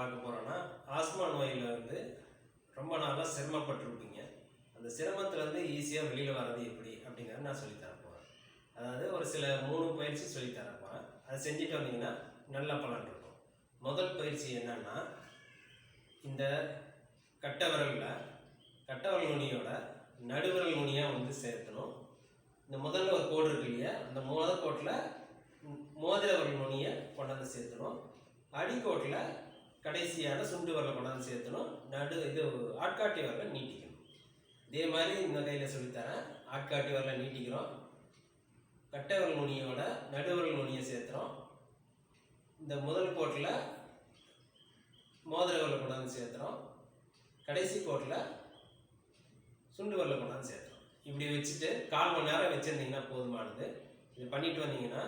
பார்க்க போகிறோன்னா, ஆஸ்மா நோயில் வந்து ரொம்ப நாளாக சிரமப்பட்டுருப்பீங்க. அந்த சிரமத்துலேருந்து ஈஸியாக வெளியில் வர்றது எப்படி அப்படிங்கிறத நான் சொல்லித்தரப் போகிறேன். அதாவது ஒரு சில 3 பயிற்சி சொல்லித்தரப் போகிறேன். அதை செஞ்சுட்டு வந்தீங்கன்னா நல்ல பலன் இருக்கும். முதல் பயிற்சி என்னன்னா, இந்த கட்டை விரல் நுனியோட நடுவிரல் நுனியாக வந்து சேர்த்தணும். இந்த முதல்ல ஒரு கோடு இருக்கு இல்லையா, அந்த முதல் கோட்டில் மோதிர விரல் நுனியை கொண்டாந்து சேர்த்தணும். அடிக்கோட்டில் கடைசியான சுண்டு விரலை கொண்டாந்து சேர்த்தணும். ஆட்காட்டி விரலை நீட்டிக்கணும். இதே மாதிரி இந்த கையில் சொல்லித்தரேன். ஆட்காட்டி விரலை நீட்டிக்கிறோம். கட்டை விரல் நுனியோட நடுவிரல் நுனியை சேர்த்துறோம். இந்த முதல் கோட்டில் மோதிர விரலை கொண்டாந்து சேர்த்துறோம். கடைசி கோட்டில் சுண்டு விரலை கொண்டாந்து சேர்த்துறோம். இப்படி வச்சுட்டு 1/4 மணி நேரம் வச்சுருந்தீங்கன்னா போதுமானது. இது பண்ணிட்டு வந்தீங்கன்னா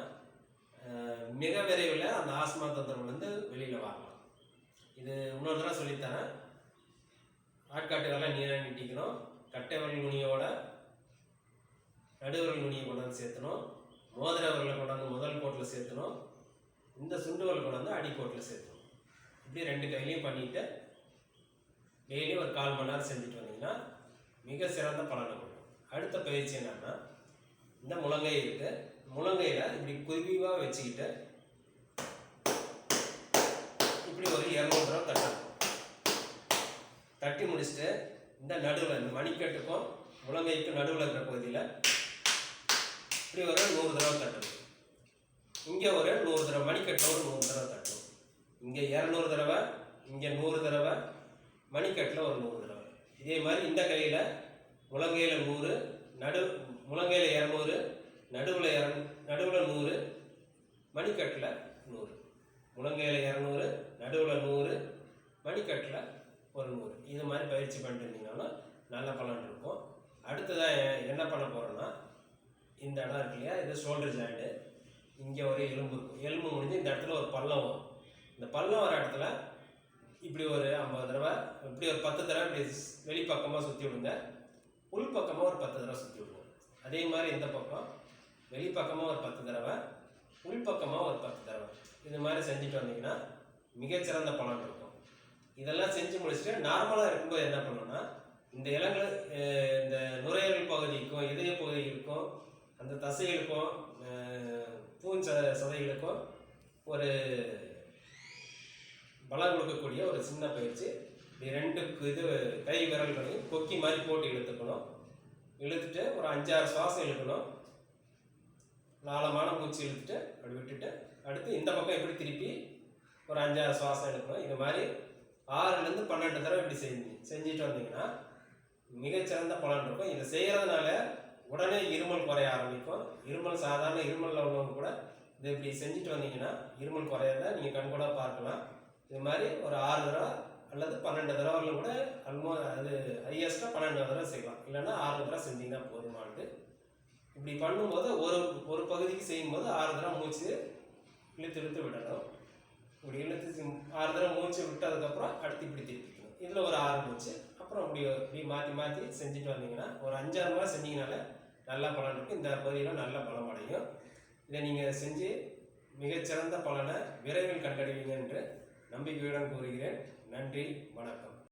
மிக விரைவில் அந்த ஆஸ்மா தொந்தரவுலேருந்து வெளியில் வரலாம். இது இன்னொரு தடவை சொல்லித்தரேன். ஆட்காட்டு விரலை நீராக நீட்டிக்கணும். கட்டை விரல் நுனியோட நடுவிரல் நுனியை கொண்டாந்து சேர்த்தணும். மோதிர விரலை கொண்டாந்து முதல் கோட்டில் சேர்த்தணும். இந்த சுண்டு விரலை கொண்டாந்து அடிக்கோட்டில் சேர்த்தணும். இப்படி 2 கையிலையும் பண்ணிவிட்டு டெய்லி ஒரு 1/4 மணி நேரம் செஞ்சுட்டு வந்தீங்கன்னா மிக சிறந்த பலனை கொடுக்கும். அடுத்த பயிற்சி என்னன்னா, இந்த முழங்கை இருக்கு. முழங்கையில் இப்படி குருவிவாக வச்சுக்கிட்டு இப்படி ஒரு 200 தடவை தட்டணும். தட்டி முடிச்சுட்டு இந்த நடுவில் இந்த மணிக்கட்டுக்கும் முழங்கைக்கும் நடுவில் இருக்கிற பகுதியில் இப்படி ஒரு 100 தடவை தட்டணும். இங்கே ஒரு 100 தடவை, மணிக்கட்டில் ஒரு 100 தடவை தட்டணும். இங்கே 200 தடவை, இங்கே 100 தடவை, மணிக்கட்டில் ஒரு 100 தடவை. இதே மாதிரி இந்த கையில் முழங்கையில் 100, முழங்கையில் 200, நடுவில் 100, மணிக்கட்டில் 100. முழங்கையில் 200, நடுவில் 100, மணிக்கட்டில் ஒரு 100. இது மாதிரி பயிற்சி பண்ணிட்டு இருந்தீங்கன்னாலும் நல்ல பலன் இருக்கும். அடுத்ததாக என்ன பண்ண போகிறோன்னா, இந்த இடம் இருக்கு இல்லையா, இது ஷோல்டர் ஜாயிண்ட்டு. இங்கே ஒரு எலும்பு இருக்கும். எலும்பு முடிஞ்சு இந்த இடத்துல ஒரு பள்ளம் வரும். இந்த பள்ளம் வர இடத்துல இப்படி ஒரு 50 தடவை, இப்படி ஒரு 10 தடவை இப்படி வெளிப்பக்கமாக சுற்றி விடுங்க. உள்பக்கமாக ஒரு 10 தடவை சுற்றி விடுங்க. அதே மாதிரி இந்த பக்கம் வெளிப்பக்கமாக ஒரு 10 தடவை, உள்பக்கமாக ஒரு 10 தடவை. இது மாதிரி செஞ்சுட்டு வந்தீங்கன்னா மிகச்சிறந்த பலன் இருக்கும். இதெல்லாம் செஞ்சு முடிச்சுட்டு நார்மலாக இருக்கும்போது என்ன பண்ணணும்னா, இந்த இந்த நுரையீரல் பகுதிக்கும் இதய பகுதிகளுக்கும் அந்த தசைகளுக்கும் சதைகளுக்கும் ஒரு பலம் கொடுக்கக்கூடிய ஒரு சின்ன பயிற்சி. இப்படி 2 கை விரல்களையும் கொக்கி மாதிரி போட்டு இழுத்துக்கணும். இழுத்துட்டு ஒரு 5-6 சுவாசம் இழுக்கணும். ஆழமான மூச்சு இழுத்துட்டு அப்படி விட்டுட்டு அடுத்து இந்த பக்கம் எப்படி திருப்பி ஒரு 5-6 சுவாசம் இழுக்கணும். இது மாதிரி 6லேருந்து 12 தடவை இப்படி செஞ்சுட்டு வந்தீங்கன்னா மிகச்சிறந்த பலன் இருக்கும். இதை செய்கிறதுனால உடனே இருமல் குறைய ஆரம்பிக்கும். சாதாரண இருமலில் உள்ளவங்க கூட இதை இப்படி செஞ்சுட்டு வந்தீங்கன்னா இருமல் குறையாத நீங்கள் கண்கூட பார்க்கலாம். இது மாதிரி ஒரு 6 தடவை அல்லது 12 தடவையில் கூட அது ஹையஸ்ட்டாக 12 தடவை செய்யலாம். இல்லைன்னா 6 தடவை செஞ்சிங்கன்னா போதுமானது. இப்படி பண்ணும்போது ஒரு பகுதிக்கு செய்யும்போது 6 தடவை மூச்சு இழுத்து விடணும். இப்படி 6 தடவை மூச்சு விட்டதுக்கப்புறம் அடுத்து இப்படி திருப்பிக்கணும். இதில் ஒரு 6 மூச்சு. அப்புறம் இப்படி மாற்றி செஞ்சுட்டு வந்தீங்கன்னா ஒரு 5-6 முறை செஞ்சீங்கனால நல்ல பலன் இருக்கும். இந்த பகுதியில் நல்ல பலம் அடையும். இதை நீங்கள் செஞ்சு மிகச்சிறந்த பலனை விரைவில் கண்டடைவீங்க என்று நம்பிக்கையுடன் கூறுகிறேன். நன்றி, வணக்கம்.